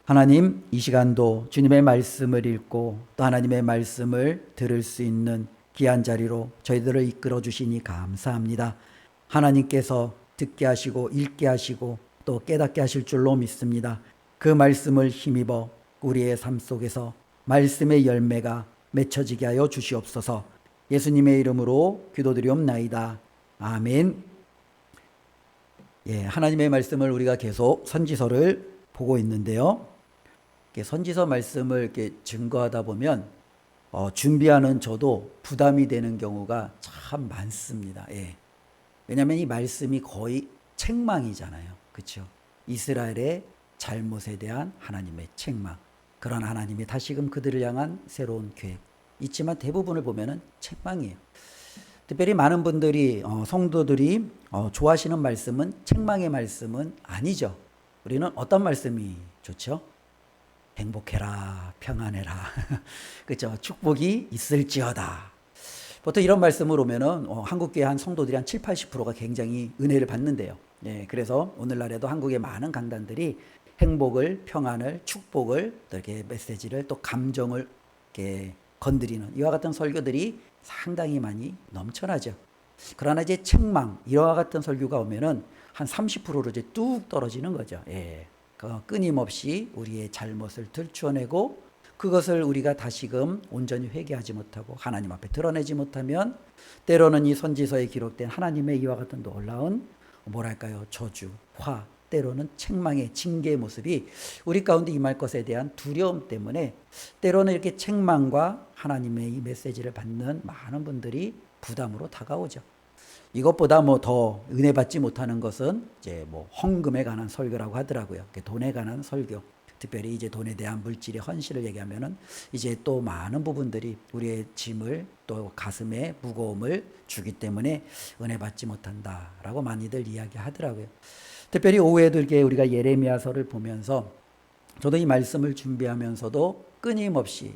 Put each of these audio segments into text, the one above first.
하나님, 이 시간도 주님의 말씀을 읽고 또 하나님의 말씀을 들을 수 있는 귀한 자리로 저희들을 이끌어 주시니 감사합니다. 하나님께서 듣게 하시고 읽게 하시고 또 깨닫게 하실 줄로 믿습니다. 그 말씀을 힘입어 우리의 삶 속에서 말씀의 열매가 맺혀지게 하여 주시옵소서. 예수님의 이름으로 기도드리옵나이다. 아멘. 하나님의 말씀을 우리가 계속 선지서를 보고 있는데요. 선지서 말씀을 이렇게 증거하다 보면 준비하는 저도 부담이 되는 경우가 참 많습니다. 왜냐하면 이 말씀이 거의 책망이잖아요. 그렇죠? 이스라엘의 잘못에 대한 하나님의 책망. 그런 하나님이 다시금 그들을 향한 새로운 계획. 있지만 대부분을 보면은 책망이에요. 특별히 많은 분들이 성도들이 좋아하시는 말씀은 책망의 말씀은 아니죠. 우리는 어떤 말씀이 좋죠? 행복해라, 평안해라. 그렇죠? 축복이 있을지어다. 보통 이런 말씀을 오면은 한국교회 한 성도들이 한 7, 80%가 굉장히 은혜를 받는데요. 그래서 오늘날에도 한국의 많은 강단들이 행복을, 평안을, 축복을 또 이렇게 메시지를 또 감정을 이렇게 건드리는 이와 같은 설교들이 상당히 많이 넘쳐나죠. 그러나 이제 책망 이와 같은 설교가 오면은 한 30%로 이제 뚝 떨어지는 거죠. 끊임없이 우리의 잘못을 들추어내고 그것을 우리가 다시금 온전히 회개하지 못하고 하나님 앞에 드러내지 못하면 때로는 이 선지서에 기록된 하나님의 이와 같은 놀라운 저주, 화, 때로는 책망의 징계의 모습이 우리 가운데 임할 것에 대한 두려움 때문에 때로는 이렇게 책망과 하나님의 이 메시지를 받는 많은 분들이 부담으로 다가오죠. 이것보다 더 은혜 받지 못하는 것은 이제 헌금에 관한 설교라고 하더라고요. 돈에 관한 설교. 특별히 이제 돈에 대한 물질의 헌신을 얘기하면은 이제 또 많은 부분들이 우리의 짐을 또 가슴에 무거움을 주기 때문에 은혜 받지 못한다라고 많이들 이야기하더라고요. 특별히 오후에도 이렇게 우리가 예레미야서를 보면서 저도 이 말씀을 준비하면서도 끊임없이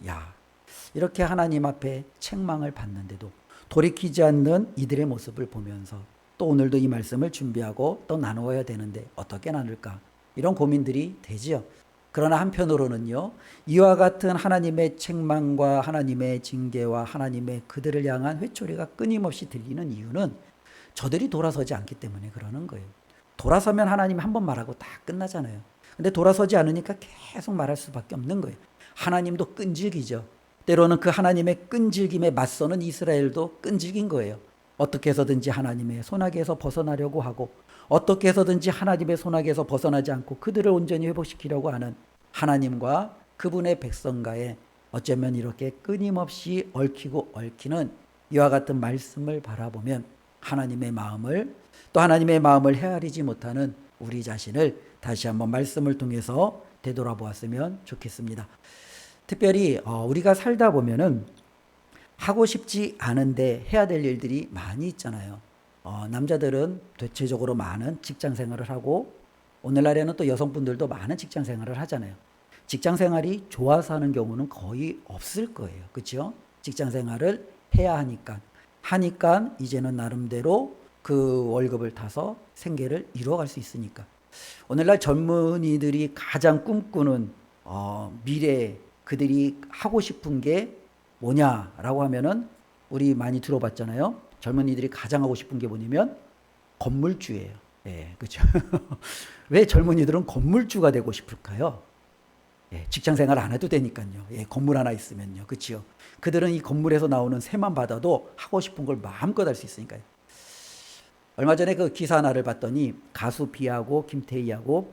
이렇게 하나님 앞에 책망을 받는데도 돌이키지 않는 이들의 모습을 보면서 또 오늘도 이 말씀을 준비하고 또 나누어야 되는데 어떻게 나눌까 이런 고민들이 되지요. 그러나 한편으로는요, 이와 같은 하나님의 책망과 하나님의 징계와 하나님의 그들을 향한 회초리가 끊임없이 들리는 이유는 저들이 돌아서지 않기 때문에 그러는 거예요. 돌아서면 하나님이 한 번 말하고 다 끝나잖아요. 근데 돌아서지 않으니까 계속 말할 수밖에 없는 거예요. 하나님도 끈질기죠. 때로는 그 하나님의 끈질김에 맞서는 이스라엘도 끈질긴 거예요. 어떻게 해서든지 하나님의 손아귀에서 벗어나려고 하고 어떻게 해서든지 하나님의 손아귀에서 벗어나지 않고 그들을 온전히 회복시키려고 하는 하나님과 그분의 백성과의 어쩌면 이렇게 끊임없이 얽히고 얽히는 이와 같은 말씀을 바라보면 하나님의 마음을 또 하나님의 마음을 헤아리지 못하는 우리 자신을 다시 한번 말씀을 통해서 되돌아보았으면 좋겠습니다. 특별히 우리가 살다 보면은 하고 싶지 않은데 해야 될 일들이 많이 있잖아요. 남자들은 대체적으로 많은 직장 생활을 하고 오늘날에는 또 여성분들도 많은 직장 생활을 하잖아요. 직장 생활이 좋아서 하는 경우는 거의 없을 거예요. 그렇죠? 직장 생활을 해야 하니까 이제는 나름대로 그 월급을 타서 생계를 이루어갈 수 있으니까. 오늘날 젊은이들이 가장 꿈꾸는 미래 그들이 하고 싶은 게 뭐냐라고 하면은 우리 많이 들어봤잖아요. 젊은이들이 가장 하고 싶은 게 뭐냐면 건물주예요. 그렇죠. 왜 젊은이들은 건물주가 되고 싶을까요? 직장 생활 안 해도 되니까요. 건물 하나 있으면요. 그렇죠. 그들은 이 건물에서 나오는 세만 받아도 하고 싶은 걸 마음껏 할 수 있으니까요. 얼마 전에 그 기사 하나를 봤더니 가수 비하고 김태희하고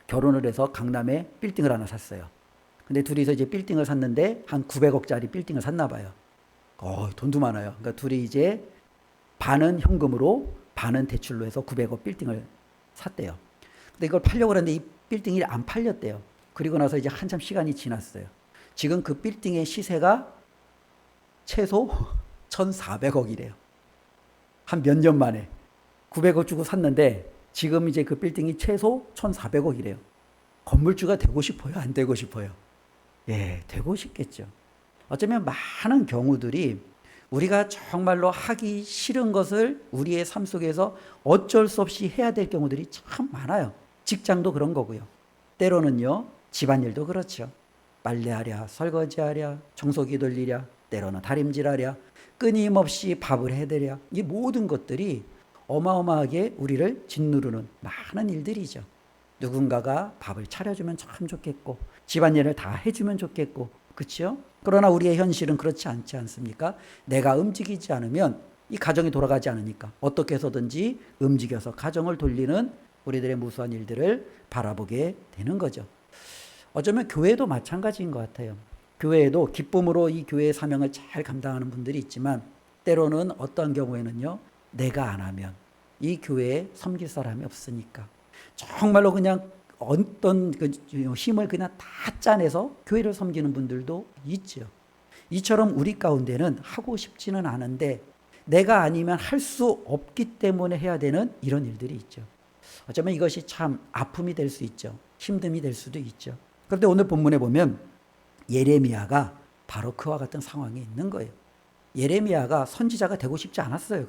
결혼을 해서 강남에 빌딩을 하나 샀어요. 근데 둘이서 이제 빌딩을 샀는데 한 900억짜리 빌딩을 샀나 봐요. 돈도 많아요. 그러니까 둘이 이제 반은 현금으로 반은 대출로 해서 900억 빌딩을 샀대요. 근데 이걸 팔려고 그랬는데 이 빌딩이 안 팔렸대요. 그리고 나서 이제 한참 시간이 지났어요. 지금 그 빌딩의 시세가 최소 1,400억이래요. 한 몇 년 만에 900억 주고 샀는데 지금 이제 그 빌딩이 최소 1,400억이래요. 건물주가 되고 싶어요? 안 되고 싶어요? 되고 싶겠죠. 어쩌면 많은 경우들이 우리가 정말로 하기 싫은 것을 우리의 삶 속에서 어쩔 수 없이 해야 될 경우들이 참 많아요. 직장도 그런 거고요. 때로는요, 집안일도 그렇죠. 빨래하랴, 설거지하랴, 청소기 돌리랴, 때로는 다림질하랴, 끊임없이 밥을 해드랴. 이 모든 것들이 어마어마하게 우리를 짓누르는 많은 일들이죠. 누군가가 밥을 차려주면 참 좋겠고, 집안일을 다 해주면 좋겠고, 그렇죠? 그러나 우리의 현실은 그렇지 않지 않습니까? 내가 움직이지 않으면 이 가정이 돌아가지 않으니까 어떻게 해서든지 움직여서 가정을 돌리는 우리들의 무수한 일들을 바라보게 되는 거죠. 어쩌면 교회도 마찬가지인 것 같아요. 교회에도 기쁨으로 이 교회의 사명을 잘 감당하는 분들이 있지만 때로는 어떤 경우에는요, 내가 안 하면 이 교회에 섬길 사람이 없으니까 정말로 그냥 어떤 그 힘을 그냥 다 짜내서 교회를 섬기는 분들도 있죠. 이처럼 우리 가운데는 하고 싶지는 않은데 내가 아니면 할 수 없기 때문에 해야 되는 이런 일들이 있죠. 어쩌면 이것이 참 아픔이 될 수 있죠. 힘듦이 될 수도 있죠. 그런데 오늘 본문에 보면 예레미야가 바로 그와 같은 상황에 있는 거예요. 예레미야가 선지자가 되고 싶지 않았어요.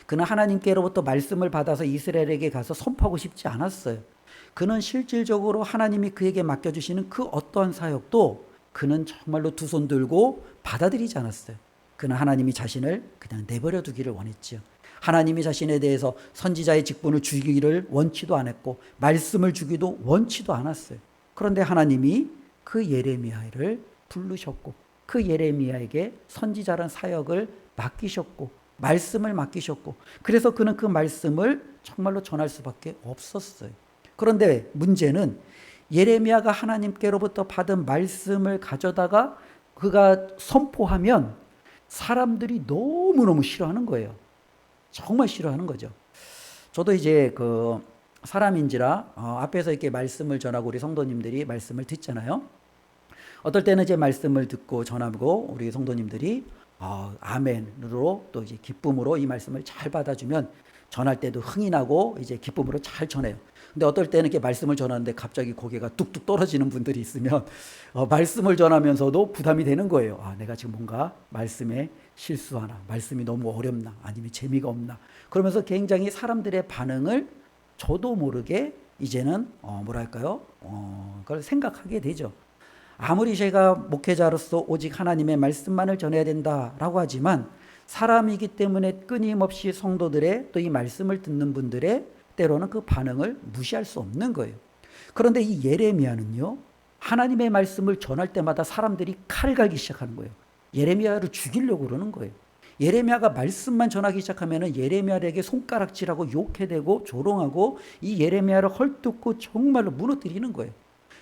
그는 하나님께로부터 말씀을 받아서 이스라엘에게 가서 선포하고 싶지 않았어요. 그는 실질적으로 하나님이 그에게 맡겨주시는 그 어떠한 사역도 그는 정말로 두 손 들고 받아들이지 않았어요. 그는 하나님이 자신을 그냥 내버려 두기를 원했지요. 하나님이 자신에 대해서 선지자의 직분을 주기를 원치도 않았고 말씀을 주기도 원치도 않았어요. 그런데 하나님이 그 예레미야를 부르셨고 그 예레미야에게 선지자란 사역을 맡기셨고 말씀을 맡기셨고 그래서 그는 그 말씀을 정말로 전할 수밖에 없었어요. 그런데 문제는 예레미야가 하나님께로부터 받은 말씀을 가져다가 그가 선포하면 사람들이 너무너무 싫어하는 거예요. 정말 싫어하는 거죠. 저도 이제 그 사람인지라 앞에서 이렇게 말씀을 전하고 우리 성도님들이 말씀을 듣잖아요. 어떨 때는 이제 말씀을 듣고 전하고 우리 성도님들이 아멘으로 또 이제 기쁨으로 이 말씀을 잘 받아주면 전할 때도 흥이 나고 이제 기쁨으로 잘 전해요. 근데 어떨 때는 이렇게 말씀을 전하는데 갑자기 고개가 뚝뚝 떨어지는 분들이 있으면 말씀을 전하면서도 부담이 되는 거예요. 내가 지금 뭔가 말씀에 실수하나, 말씀이 너무 어렵나, 아니면 재미가 없나. 그러면서 굉장히 사람들의 반응을 저도 모르게 이제는 그걸 생각하게 되죠. 아무리 제가 목회자로서 오직 하나님의 말씀만을 전해야 된다라고 하지만 사람이기 때문에 끊임없이 성도들의 또 이 말씀을 듣는 분들의 때로는 그 반응을 무시할 수 없는 거예요. 그런데 이 예레미야는요, 하나님의 말씀을 전할 때마다 사람들이 칼을 갈기 시작하는 거예요. 예레미야를 죽이려고 그러는 거예요. 예레미야가 말씀만 전하기 시작하면 예레미야에게 손가락질하고 욕해대고 조롱하고 이 예레미야를 헐뜯고 정말로 무너뜨리는 거예요.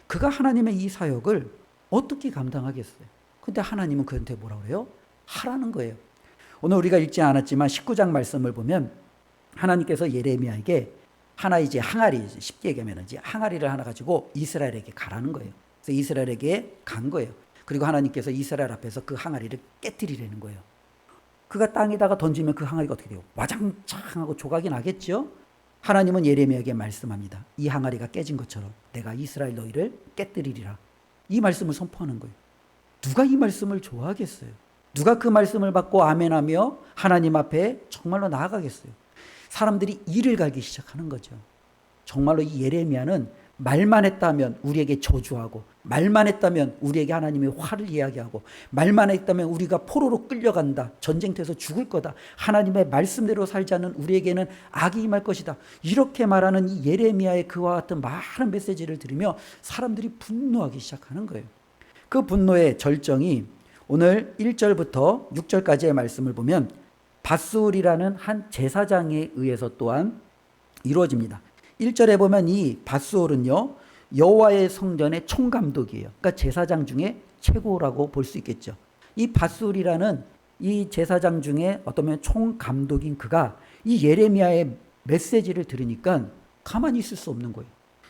그가 하나님의 이 사역을 어떻게 감당하겠어요? 근데 하나님은 그한테 뭐라고 그래요? 하라는 거예요. 오늘 우리가 읽지 않았지만 19장 말씀을 보면 하나님께서 예레미야에게 하나 이제 항아리, 쉽게 얘기하면 이제 항아리를 하나 가지고 이스라엘에게 가라는 거예요. 그래서 이스라엘에게 간 거예요. 그리고 하나님께서 이스라엘 앞에서 그 항아리를 깨뜨리라는 거예요. 그가 땅에다가 던지면 그 항아리가 어떻게 돼요? 와장창하고 조각이 나겠죠? 하나님은 예레미야에게 말씀합니다. 이 항아리가 깨진 것처럼 내가 이스라엘 너희를 깨뜨리리라. 이 말씀을 선포하는 거예요. 누가 이 말씀을 좋아하겠어요? 누가 그 말씀을 받고 아멘하며 하나님 앞에 정말로 나아가겠어요? 사람들이 이를 갈기 시작하는 거죠. 정말로 이 예레미야는 말만 했다면 우리에게 저주하고 말만 했다면 우리에게 하나님의 화를 이야기하고 말만 했다면 우리가 포로로 끌려간다. 전쟁터에서 죽을 거다. 하나님의 말씀대로 살지 않는 우리에게는 악이 임할 것이다. 이렇게 말하는 이 예레미야의 그와 같은 많은 메시지를 들으며 사람들이 분노하기 시작하는 거예요. 그 분노의 절정이 오늘 1절부터 6절까지의 말씀을 보면 밧술이라는 한 제사장에 의해서 또한 이루어집니다. 1절에 보면 이 밧술은요, 여호와의 성전의 총감독이에요. 그러니까 제사장 중에 최고라고 볼 수 있겠죠. 이 밧술이라는 이 제사장 중에 어쩌면 총감독인 그가 이 예레미야의 메시지를 들으니까 가만히 있을 수 없는 거예요.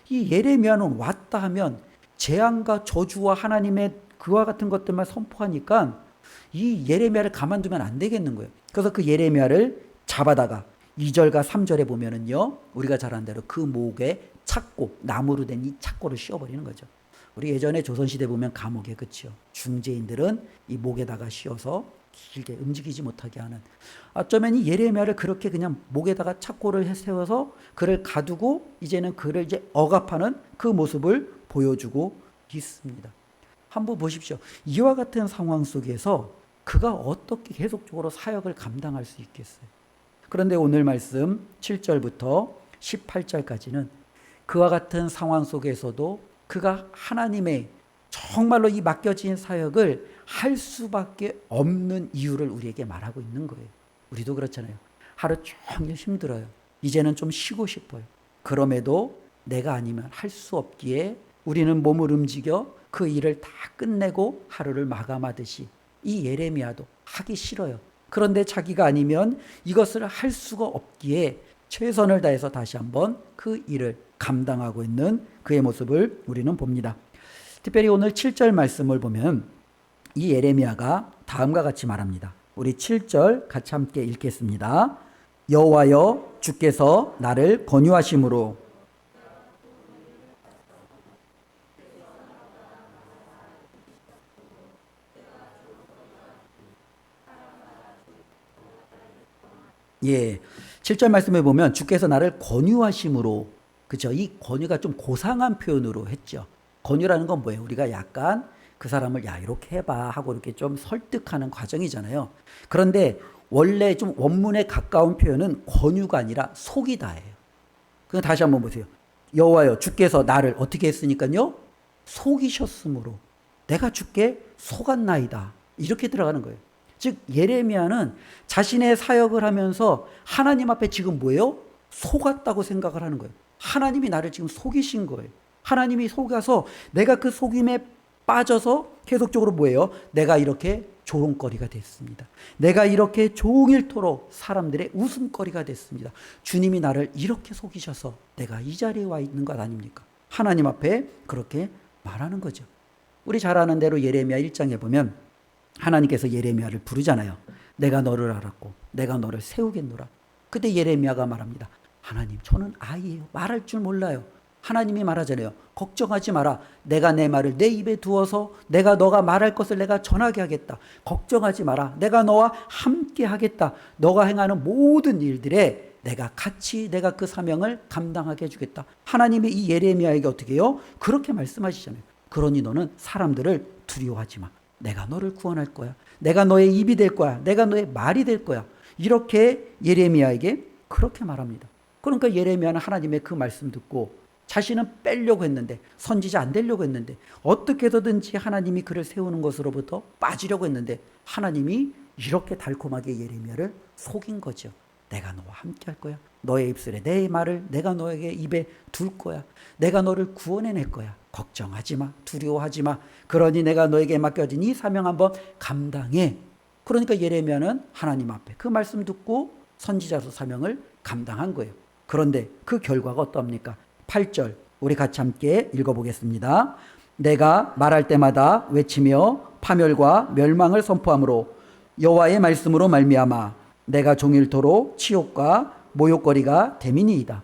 이 예레미야는 왔다 하면 재앙과 저주와 하나님의 그와 같은 것들만 선포하니까 이 예레미야를 가만두면 안 되겠는 거예요. 그래서 그 예레미야를 잡아다가 2절과 3절에 보면은요, 우리가 잘 아는 대로 그 목에 착고, 나무로 된 이 착고를 씌워버리는 거죠. 우리 예전에 조선시대 보면 감옥에, 그렇죠. 중재인들은 이 목에다가 씌워서 길게 움직이지 못하게 하는. 어쩌면 이 예레미야를 그렇게 그냥 목에다가 착고를 세워서 그를 가두고 이제는 그를 이제 억압하는 그 모습을 보여주고 있습니다. 한번 보십시오. 이와 같은 상황 속에서 그가 어떻게 계속적으로 사역을 감당할 수 있겠어요? 그런데 오늘 말씀 7절부터 18절까지는 그와 같은 상황 속에서도 그가 하나님의 정말로 이 맡겨진 사역을 할 수밖에 없는 이유를 우리에게 말하고 있는 거예요. 우리도 그렇잖아요. 하루 종일 힘들어요. 이제는 좀 쉬고 싶어요. 그럼에도 내가 아니면 할 수 없기에 우리는 몸을 움직여 그 일을 다 끝내고 하루를 마감하듯이 이 예레미야도 하기 싫어요. 그런데 자기가 아니면 이것을 할 수가 없기에 최선을 다해서 다시 한번 그 일을 감당하고 있는 그의 모습을 우리는 봅니다. 특별히 오늘 7절 말씀을 보면 이 예레미야가 다음과 같이 말합니다. 우리 7절 같이 함께 읽겠습니다. 여호와여 주께서 나를 권유하심으로 예, 7절 말씀에 보면 주께서 나를 권유하심으로, 그죠? 이 권유가 좀 고상한 표현으로 했죠. 권유라는 건 뭐예요? 우리가 약간 그 사람을 야 이렇게 해봐 하고 이렇게 좀 설득하는 과정이잖아요. 그런데 원래 좀 원문에 가까운 표현은 권유가 아니라 속이다예요. 그럼 다시 한번 보세요. 여호와여 주께서 나를 어떻게 했으니까요? 속이셨으므로 내가 주께 속았나이다. 이렇게 들어가는 거예요. 즉 예레미야는 자신의 사역을 하면서 하나님 앞에 지금 뭐예요? 속았다고 생각을 하는 거예요. 하나님이 나를 지금 속이신 거예요. 하나님이 속아서 내가 그 속임에 빠져서 계속적으로 뭐예요? 내가 이렇게 조롱거리가 됐습니다. 내가 이렇게 종일토록 사람들의 웃음거리가 됐습니다. 주님이 나를 이렇게 속이셔서 내가 이 자리에 와 있는 것 아닙니까? 하나님 앞에 그렇게 말하는 거죠. 우리 잘 아는 대로 예레미야 1장에 보면 하나님께서 예레미야를 부르잖아요. 내가 너를 알았고 내가 너를 세우겠노라. 그때 예레미야가 말합니다. 하나님 저는 아이예요. 말할 줄 몰라요. 하나님이 말하잖아요. 걱정하지 마라. 내가 내 말을 내 입에 두어서 너가 말할 것을 내가 전하게 하겠다. 걱정하지 마라. 내가 너와 함께 하겠다. 너가 행하는 모든 일들에 내가 그 사명을 감당하게 해주겠다. 하나님이 이 예레미야에게 어떻게 해요? 그렇게 말씀하시잖아요. 그러니 너는 사람들을 두려워하지 마. 내가 너를 구원할 거야. 내가 너의 입이 될 거야. 내가 너의 말이 될 거야. 이렇게 예레미야에게 그렇게 말합니다. 그러니까 예레미야는 하나님의 그 말씀 듣고 자신은 빼려고 했는데 선지자 안 되려고 했는데 어떻게 해서든지 하나님이 그를 세우는 것으로부터 빠지려고 했는데 하나님이 이렇게 달콤하게 예레미야를 속인 거죠. 내가 너와 함께 할 거야. 너의 입술에 내 말을 내가 너에게 입에 둘 거야. 내가 너를 구원해낼 거야. 걱정하지 마. 두려워하지 마. 그러니 내가 너에게 맡겨진 이 사명 한번 감당해. 그러니까 예레미야는 하나님 앞에 그 말씀 듣고 선지자로 사명을 감당한 거예요. 그런데 그 결과가 어떻습니까? 8절 우리 같이 함께 읽어보겠습니다. 내가 말할 때마다 외치며 파멸과 멸망을 선포함으로 여호와의 말씀으로 말미암아 내가 종일토록 치욕과 모욕거리가 됨이니이다.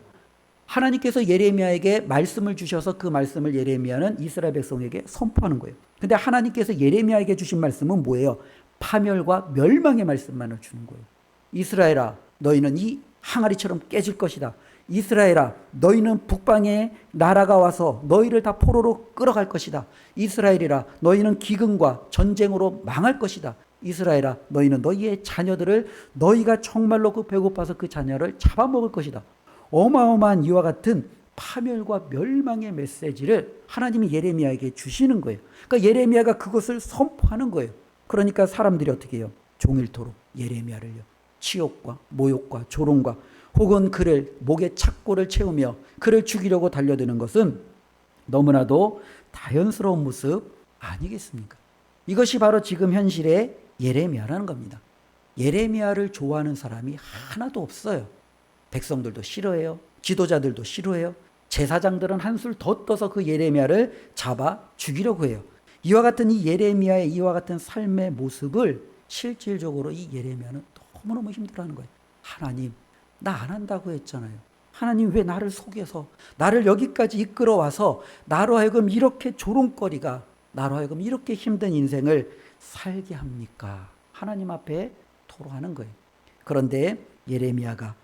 하나님께서 예레미야에게 말씀을 주셔서 그 말씀을 예레미야는 이스라엘 백성에게 선포하는 거예요. 근데 하나님께서 예레미야에게 주신 말씀은 뭐예요? 파멸과 멸망의 말씀만을 주는 거예요. 이스라엘아 너희는 이 항아리처럼 깨질 것이다. 이스라엘아 너희는 북방에 나라가 와서 너희를 다 포로로 끌어갈 것이다. 이스라엘이라 너희는 기근과 전쟁으로 망할 것이다. 이스라엘아 너희는 너희의 자녀들을 너희가 정말로 그 배고파서 그 자녀를 잡아먹을 것이다. 어마어마한 이와 같은 파멸과 멸망의 메시지를 하나님이 예레미야에게 주시는 거예요. 그러니까 예레미야가 그것을 선포하는 거예요. 그러니까 사람들이 어떻게 해요? 종일토록 예레미야를요 치욕과 모욕과 조롱과 혹은 그를 목에 착고를 채우며 그를 죽이려고 달려드는 것은 너무나도 자연스러운 모습 아니겠습니까? 이것이 바로 지금 현실의 예레미야라는 겁니다. 예레미야를 좋아하는 사람이 하나도 없어요. 백성들도 싫어해요. 지도자들도 싫어해요. 제사장들은 한술 더 떠서 그 예레미야를 잡아 죽이려고 해요. 이와 같은 이 예레미야의 이와 같은 삶의 모습을 실질적으로 이 예레미야는 너무너무 힘들어하는 거예요. 하나님 나 안 한다고 했잖아요. 하나님 왜 나를 속여서 나를 여기까지 이끌어와서 나로 하여금 이렇게 조롱거리가 나로 하여금 이렇게 힘든 인생을 살게 합니까? 하나님 앞에 토로하는 거예요. 그런데 예레미야가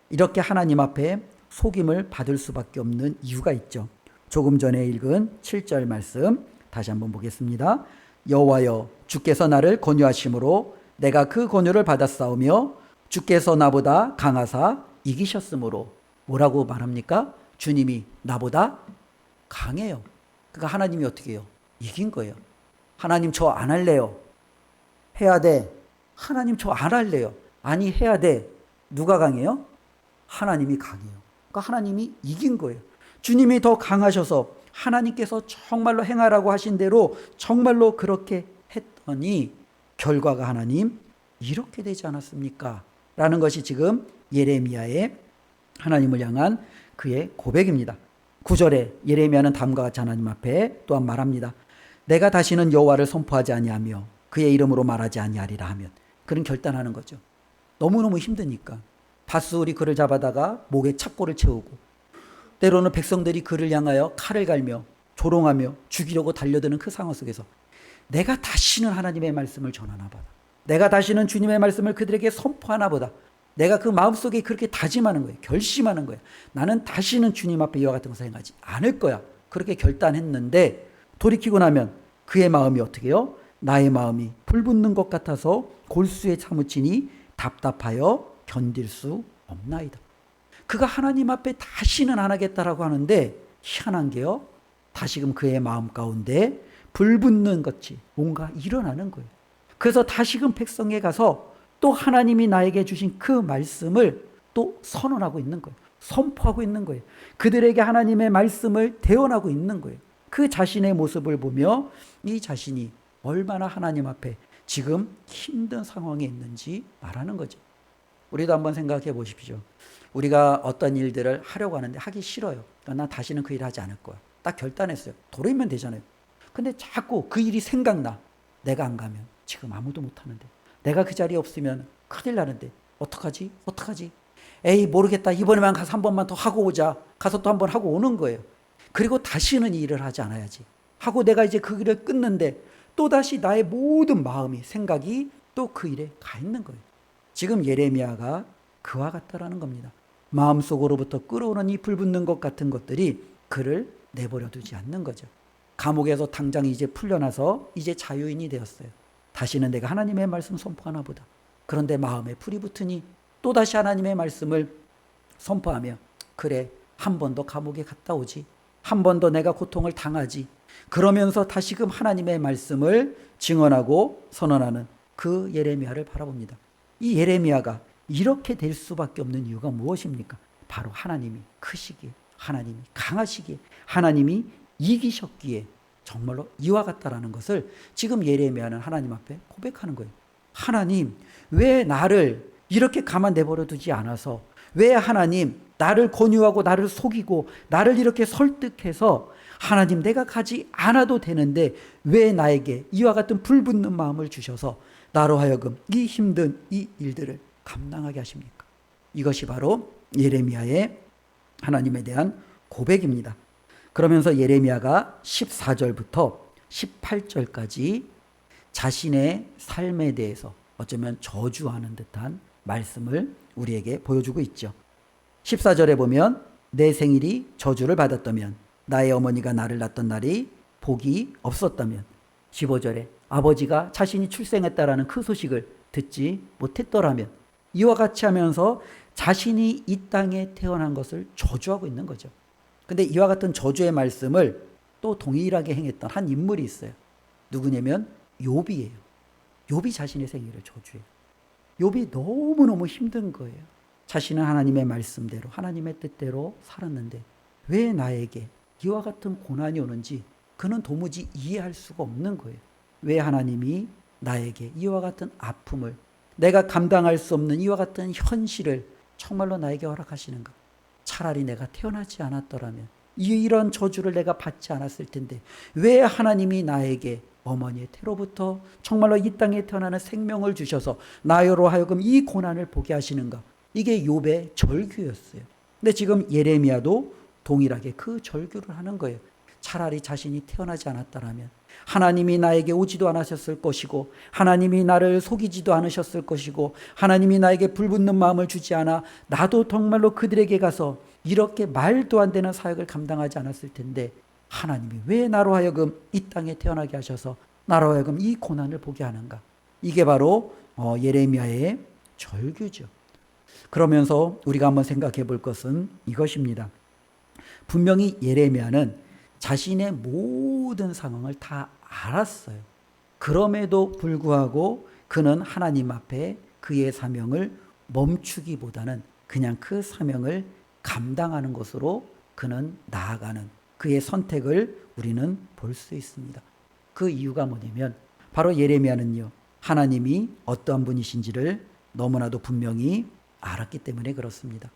이렇게 하나님 앞에 속임을 받을 수밖에 없는 이유가 있죠. 조금 전에 읽은 7절 말씀 다시 한번 보겠습니다. 여호와여 주께서 나를 권유하심으로 내가 그 권유를 받았사오며 주께서 나보다 강하사 이기셨으므로. 뭐라고 말합니까? 주님이 나보다 강해요. 그러니까 하나님이 어떻게 해요? 이긴 거예요. 하나님 저 안 할래요. 해야 돼. 하나님 저 안 할래요. 아니 해야 돼. 누가 강해요? 하나님이 강해요. 그러니까 하나님이 이긴 거예요. 주님이 더 강하셔서 하나님께서 정말로 행하라고 하신 대로 정말로 그렇게 했더니 결과가 하나님 이렇게 되지 않았습니까? 라는 것이 지금 예레미야의 하나님을 향한 그의 고백입니다. 9절에 예레미야는 다음과 같이 하나님 앞에 또한 말합니다. 내가 다시는 여호와를 선포하지 아니하며 그의 이름으로 말하지 아니하리라 하면. 그런 결단하는 거죠. 너무너무 힘드니까 밧줄이 그를 잡아다가 목에 착고를 채우고 때로는 백성들이 그를 향하여 칼을 갈며 조롱하며 죽이려고 달려드는 그 상황 속에서 내가 다시는 하나님의 말씀을 전하나 보다. 내가 다시는 주님의 말씀을 그들에게 선포하나 보다. 내가 그 마음속에 그렇게 다짐하는 거예요. 결심하는 거예요. 나는 다시는 주님 앞에 이와 같은 것을 행하지 않을 거야. 그렇게 결단했는데 돌이키고 나면 그의 마음이 어떻게 해요? 나의 마음이 불붙는 것 같아서 골수에 사무치니 답답하여 견딜 수 없나이다. 그가 하나님 앞에 다시는 안 하겠다라고 하는데 희한한 게요. 다시금 그의 마음 가운데 불붙는 것이 뭔가 일어나는 거예요. 그래서 다시금 백성에 가서 또 하나님이 나에게 주신 그 말씀을 또 선언하고 있는 거예요. 선포하고 있는 거예요. 그들에게 하나님의 말씀을 대언하고 있는 거예요. 그 자신의 모습을 보며 이 자신이 얼마나 하나님 앞에 지금 힘든 상황에 있는지 말하는 거죠. 우리도 한번 생각해 보십시오. 우리가 어떤 일들을 하려고 하는데 하기 싫어요. 그러니까 난 다시는 그 일을 하지 않을 거야. 딱 결단했어요. 돌이면 되잖아요. 근데 자꾸 그 일이 생각나. 내가 안 가면 지금 아무도 못 하는데. 내가 그 자리에 없으면 큰일 나는데. 어떡하지? 어떡하지? 에이 모르겠다. 이번에만 가서 한 번만 더 하고 오자. 가서 또 한 번 하고 오는 거예요. 그리고 다시는 이 일을 하지 않아야지. 하고 내가 이제 그 일을 끊는데 또다시 나의 모든 마음이 생각이 또 그 일에 가 있는 거예요. 지금 예레미야가 그와 같다라는 겁니다. 마음속으로부터 끌어오는 이 불붙는 것 같은 것들이 그를 내버려 두지 않는 거죠. 감옥에서 당장 이제 풀려나서 이제 자유인이 되었어요. 다시는 내가 하나님의 말씀 선포하나 보다. 그런데 마음에 불이 붙으니 또다시 하나님의 말씀을 선포하며 그래 한 번 더 감옥에 갔다 오지. 한 번 더 내가 고통을 당하지. 그러면서 다시금 하나님의 말씀을 증언하고 선언하는 그 예레미야를 바라봅니다. 이 예레미야가 이렇게 될 수밖에 없는 이유가 무엇입니까? 바로 하나님이 크시기에, 하나님이 강하시기에, 하나님이 이기셨기에 정말로 이와 같다라는 것을 지금 예레미야는 하나님 앞에 고백하는 거예요. 하나님, 왜 나를 이렇게 가만 내버려 두지 않아서, 왜 하나님 나를 권유하고 나를 속이고 나를 이렇게 설득해서 하나님 내가 가지 않아도 되는데 왜 나에게 이와 같은 불붙는 마음을 주셔서 나로 하여금 이 힘든 이 일들을 감당하게 하십니까? 이것이 바로 예레미야의 하나님에 대한 고백입니다. 그러면서 예레미야가 14절부터 18절까지 자신의 삶에 대해서 어쩌면 저주하는 듯한 말씀을 우리에게 보여주고 있죠. 14절에 보면 내 생일이 저주를 받았다면 나의 어머니가 나를 낳던 날이 복이 없었다면 15절에 아버지가 자신이 출생했다라는 그 소식을 듣지 못했더라면 이와 같이 하면서 자신이 이 땅에 태어난 것을 저주하고 있는 거죠. 근데 이와 같은 저주의 말씀을 또 동일하게 행했던 한 인물이 있어요. 누구냐면 욥이에요. 욥이 자신의 생일을 저주해요. 욥이 너무너무 힘든 거예요. 자신은 하나님의 말씀대로 하나님의 뜻대로 살았는데 왜 나에게 이와 같은 고난이 오는지 그는 도무지 이해할 수가 없는 거예요. 왜 하나님이 나에게 이와 같은 아픔을, 내가 감당할 수 없는 이와 같은 현실을 정말로 나에게 허락하시는가? 차라리 내가 태어나지 않았더라면 이런 저주를 내가 받지 않았을 텐데 왜 하나님이 나에게 어머니의 태로부터 정말로 이 땅에 태어나는 생명을 주셔서 나로 하여금 이 고난을 보게 하시는가? 이게 욥의 절규였어요. 근데 지금 예레미야도 동일하게 그 절규를 하는 거예요. 차라리 자신이 태어나지 않았다라면 하나님이 나에게 오지도 않으셨을 것이고 하나님이 나를 속이지도 않으셨을 것이고 하나님이 나에게 불붙는 마음을 주지 않아 나도 정말로 그들에게 가서 이렇게 말도 안 되는 사역을 감당하지 않았을 텐데 하나님이 왜 나로 하여금 이 땅에 태어나게 하셔서 나로 하여금 이 고난을 보게 하는가? 이게 바로 예레미야의 절규죠. 그러면서 우리가 한번 생각해 볼 것은 이것입니다. 분명히 예레미야는 자신의 모든 상황을 다 알았어요. 그럼에도 불구하고 그는 하나님 앞에 그의 사명을 멈추기보다는 그냥 그 사명을 감당하는 것으로 그는 나아가는 그의 선택을 우리는 볼 수 있습니다. 그 이유가 뭐냐면 바로 예레미야는요, 하나님이 어떠한 분이신지를 너무나도 분명히 알았기 때문에 그렇습니다.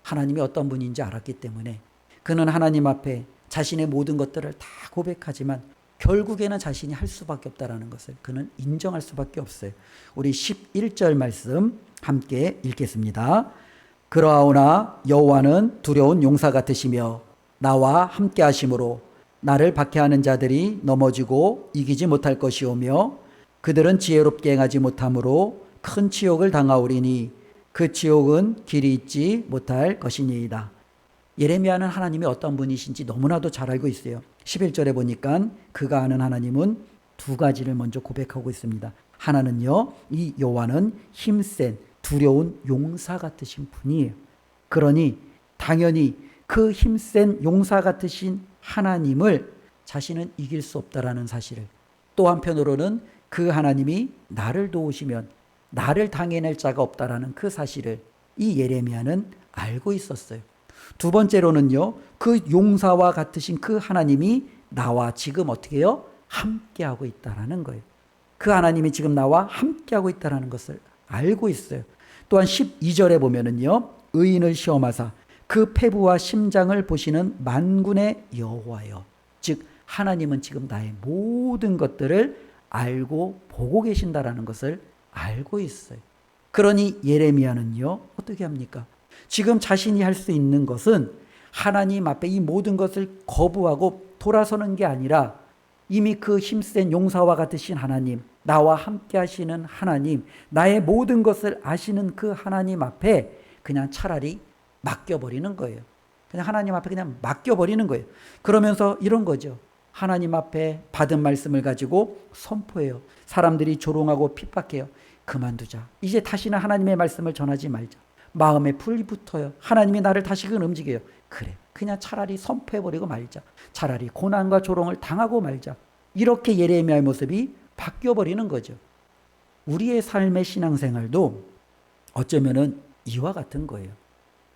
하나님이 어떤 분인지 알았기 때문에 그는 하나님 앞에 자신의 모든 것들을 다 고백하지만 결국에는 자신이 할 수밖에 없다라는 것을 그는 인정할 수밖에 없어요. 우리 11절 말씀 함께 읽겠습니다. 그러하오나 여호와는 두려운 용사 같으시며 나와 함께 하심으로 나를 박해하는 자들이 넘어지고 이기지 못할 것이오며 그들은 지혜롭게 행하지 못함으로 큰 치욕을 당하오리니 그 치욕은 길이 있지 못할 것이니이다. 예레미야는 하나님이 어떤 분이신지 너무나도 잘 알고 있어요. 11절에 보니까 그가 아는 하나님은 두 가지를 먼저 고백하고 있습니다. 하나는요, 이 여호와는 힘센 두려운 용사 같으신 분이에요. 그러니 당연히 그 힘센 용사 같으신 하나님을 자신은 이길 수 없다라는 사실을, 또 한편으로는 그 하나님이 나를 도우시면 나를 당해낼 자가 없다라는 그 사실을 이 예레미야는 알고 있었어요. 두 번째로는요, 그 용사와 같으신 그 하나님이 나와 지금 어떻게 해요? 함께하고 있다라는 거예요. 그 하나님이 지금 나와 함께하고 있다라는 것을 알고 있어요. 또한 12절에 보면은요, 의인을 시험하사 그 패부와 심장을 보시는 만군의 여호와여. 즉 하나님은 지금 나의 모든 것들을 알고 보고 계신다라는 것을 알고 있어요. 그러니 예레미야는요, 어떻게 합니까? 지금 자신이 할 수 있는 것은 하나님 앞에 이 모든 것을 거부하고 돌아서는 게 아니라 이미 그 힘센 용사와 같으신 하나님, 나와 함께 하시는 하나님, 나의 모든 것을 아시는 그 하나님 앞에 그냥 차라리 맡겨버리는 거예요. 그냥 하나님 앞에 그냥 맡겨버리는 거예요. 그러면서 이런 거죠. 하나님 앞에 받은 말씀을 가지고 선포해요. 사람들이 조롱하고 핍박해요. 그만두자. 이제 다시는 하나님의 말씀을 전하지 말자. 마음에 불이 붙어요. 하나님이 나를 다시금 움직여요. 그래, 그냥 차라리 선포해버리고 말자. 차라리 고난과 조롱을 당하고 말자. 이렇게 예레미야의 모습이 바뀌어버리는 거죠. 우리의 삶의 신앙생활도 어쩌면은 이와 같은 거예요.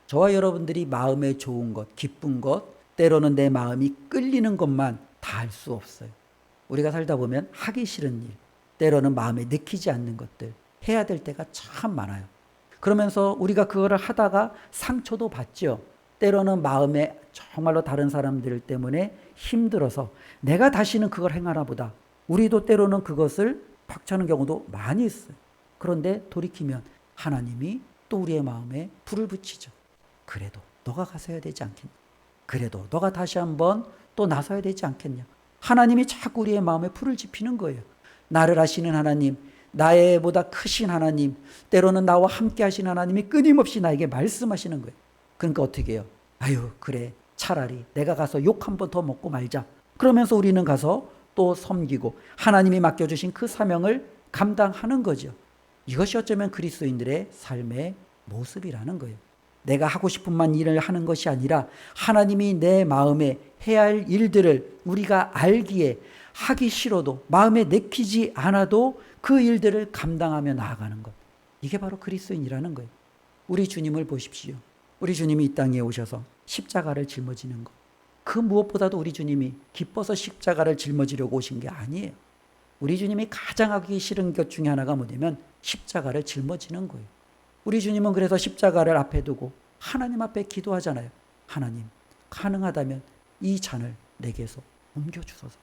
저와 여러분들이 마음에 좋은 것, 기쁜 것, 때로는 내 마음이 끌리는 것만 다 할 수 없어요. 우리가 살다 보면 하기 싫은 일, 때로는 마음에 느끼지 않는 것들 해야 될 때가 참 많아요. 그러면서 우리가 그거를 하다가 상처도 받죠. 때로는 마음에 정말로 다른 사람들 때문에 힘들어서 내가 다시는 그걸 행하나 보다. 우리도 때로는 그것을 박차는 경우도 많이 있어요. 그런데 돌이키면 하나님이 또 우리의 마음에 불을 붙이죠. 그래도 너가 가서 해야 되지 않겠냐? 그래도 너가 다시 한번 또 나서야 되지 않겠냐? 하나님이 자꾸 우리의 마음에 불을 지피는 거예요. 나를 아시는 하나님, 나보다 크신 하나님, 때로는 나와 함께 하신 하나님이 끊임없이 나에게 말씀하시는 거예요. 그러니까 어떻게 해요? 아유, 그래, 차라리 내가 가서 욕 한 번 더 먹고 말자. 그러면서 우리는 가서 또 섬기고 하나님이 맡겨주신 그 사명을 감당하는 거죠. 이것이 어쩌면 그리스도인들의 삶의 모습이라는 거예요. 내가 하고 싶은만 일을 하는 것이 아니라 하나님이 내 마음에 해야 할 일들을 우리가 알기에 하기 싫어도 마음에 내키지 않아도 그 일들을 감당하며 나아가는 것. 이게 바로 그리스도인이라는 거예요. 우리 주님을 보십시오. 우리 주님이 이 땅에 오셔서 십자가를 짊어지는 것. 그 무엇보다도 우리 주님이 기뻐서 십자가를 짊어지려고 오신 게 아니에요. 우리 주님이 가장 하기 싫은 것 중에 하나가 뭐냐면 십자가를 짊어지는 거예요. 우리 주님은 그래서 십자가를 앞에 두고 하나님 앞에 기도하잖아요. 하나님, 가능하다면 이 잔을 내게서 옮겨주소서.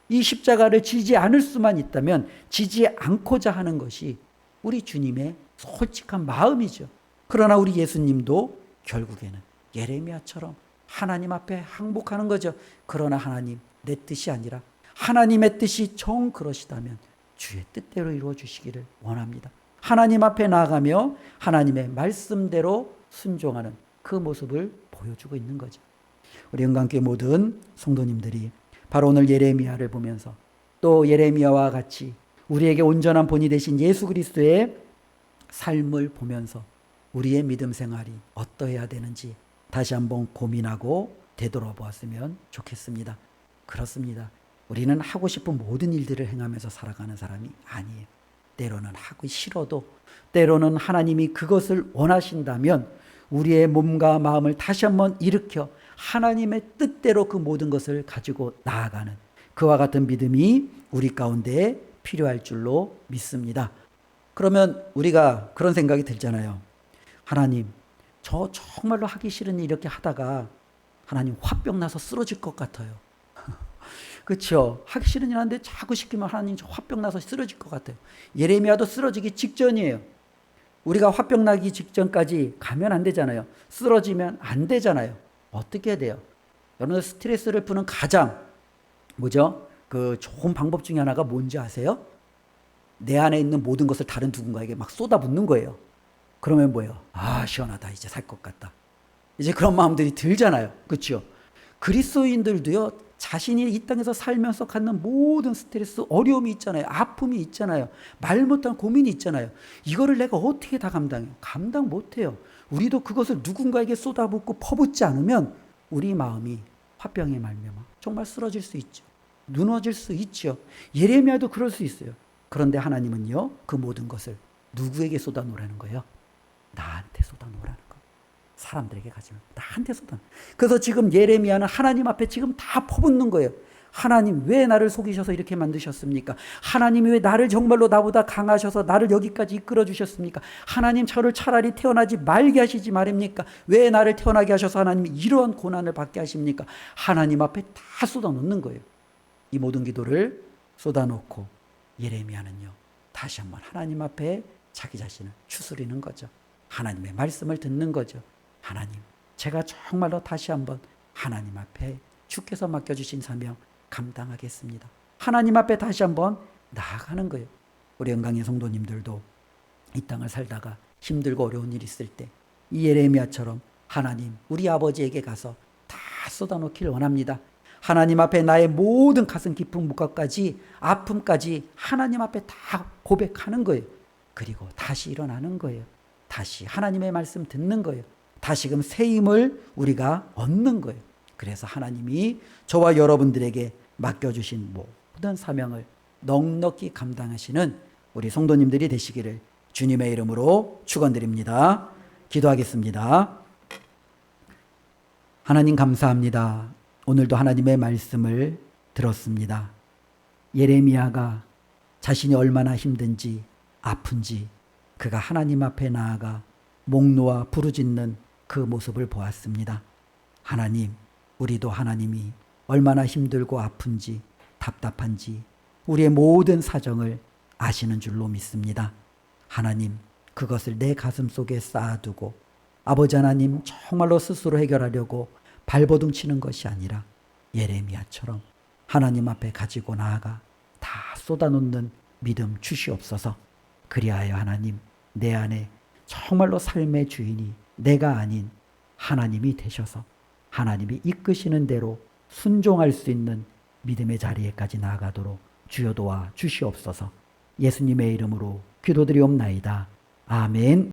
이 십자가를 지지 않을 수만 있다면 지지 않고자 하는 것이 우리 주님의 솔직한 마음이죠. 그러나 우리 예수님도 결국에는 예레미야처럼 하나님 앞에 항복하는 거죠. 그러나 하나님, 내 뜻이 아니라 하나님의 뜻이 정 그러시다면 주의 뜻대로 이루어 주시기를 원합니다. 하나님 앞에 나아가며 하나님의 말씀대로 순종하는 그 모습을 보여주고 있는 거죠. 우리 영광교회 모든 성도님들이 바로 오늘 예레미야를 보면서 또 예레미야와 같이 우리에게 온전한 본이 되신 예수 그리스도의 삶을 보면서 우리의 믿음 생활이 어떠해야 되는지 다시 한번 고민하고 되돌아보았으면 좋겠습니다. 그렇습니다. 우리는 하고 싶은 모든 일들을 행하면서 살아가는 사람이 아니에요. 때로는 하기 싫어도, 때로는 하나님이 그것을 원하신다면 우리의 몸과 마음을 다시 한번 일으켜 하나님의 뜻대로 그 모든 것을 가지고 나아가는 그와 같은 믿음이 우리 가운데 필요할 줄로 믿습니다. 그러면 우리가 그런 생각이 들잖아요. 하나님, 저 정말로 하기 싫은 일 이렇게 하다가 하나님 화병 나서 쓰러질 것 같아요. 그렇죠? 하기 싫은 일 하는데 자꾸 시키면 하나님 저 화병 나서 쓰러질 것 같아요. 예레미야도 쓰러지기 직전이에요. 우리가 화병 나기 직전까지 가면 안 되잖아요. 쓰러지면 안 되잖아요. 어떻게 해야 돼요? 여러분들 스트레스를 푸는 가장 그 좋은 방법 중에 하나가 뭔지 아세요? 내 안에 있는 모든 것을 다른 누군가에게 막 쏟아붓는 거예요. 그러면 뭐예요? 아, 시원하다. 이제 살 것 같다. 이제 그런 마음들이 들잖아요. 그렇죠? 그리스도인들도요, 자신이 이 땅에서 살면서 갖는 모든 스트레스, 어려움이 있잖아요. 아픔이 있잖아요. 말 못한 고민이 있잖아요. 이거를 내가 어떻게 다 감당해요? 감당 못해요. 우리도 그것을 누군가에게 쏟아붓고 퍼붓지 않으면 우리 마음이 화병에 말미암아 정말 쓰러질 수 있죠. 무너질 수 있죠. 예레미야도 그럴 수 있어요. 그런데 하나님은요, 그 모든 것을 누구에게 쏟아놓으라는 거예요? 나한테 쏟아놓으라는 거예요. 사람들에게 가지 말고 나한테 쏟아. 그래서 지금 예레미야는 하나님 앞에 지금 다 퍼붓는 거예요. 하나님, 왜 나를 속이셔서 이렇게 만드셨습니까? 하나님이 왜 나를 정말로 나보다 강하셔서 나를 여기까지 이끌어 주셨습니까? 하나님, 저를 차라리 태어나지 말게 하시지 말입니까? 왜 나를 태어나게 하셔서 하나님이 이러한 고난을 받게 하십니까? 하나님 앞에 다 쏟아놓는 거예요. 이 모든 기도를 쏟아놓고 예레미야는요, 다시 한번 하나님 앞에 자기 자신을 추스리는 거죠. 하나님의 말씀을 듣는 거죠. 하나님, 제가 정말로 다시 한번 하나님 앞에 주께서 맡겨주신 사명 감당하겠습니다. 하나님 앞에 다시 한번 나아가는 거예요. 우리 영광의 성도님들도 이 땅을 살다가 힘들고 어려운 일이 있을 때 이 예레미야처럼 하나님, 우리 아버지에게 가서 다 쏟아놓기를 원합니다. 하나님 앞에 나의 모든 가슴 깊은 묵과까지 아픔까지 하나님 앞에 다 고백하는 거예요. 그리고 다시 일어나는 거예요. 다시 하나님의 말씀 듣는 거예요. 다시금 새 힘을 우리가 얻는 거예요. 그래서 하나님이 저와 여러분들에게 맡겨주신 모든 사명을 넉넉히 감당하시는 우리 성도님들이 되시기를 주님의 이름으로 축원드립니다. 기도하겠습니다. 하나님 감사합니다. 오늘도 하나님의 말씀을 들었습니다. 예레미야가 자신이 얼마나 힘든지 아픈지 그가 하나님 앞에 나아가 목 놓아 부르짖는 그 모습을 보았습니다. 하나님, 우리도 하나님이 얼마나 힘들고 아픈지 답답한지 우리의 모든 사정을 아시는 줄로 믿습니다. 하나님, 그것을 내 가슴 속에 쌓아두고 아버지 하나님 정말로 스스로 해결하려고 발버둥 치는 것이 아니라 예레미야처럼 하나님 앞에 가지고 나아가 다 쏟아놓는 믿음 주시옵소서. 그리하여 하나님, 내 안에 정말로 삶의 주인이 내가 아닌 하나님이 되셔서 하나님이 이끄시는 대로 순종할 수 있는 믿음의 자리에까지 나아가도록 주여 도와 주시옵소서. 예수님의 이름으로 기도드리옵나이다. 아멘.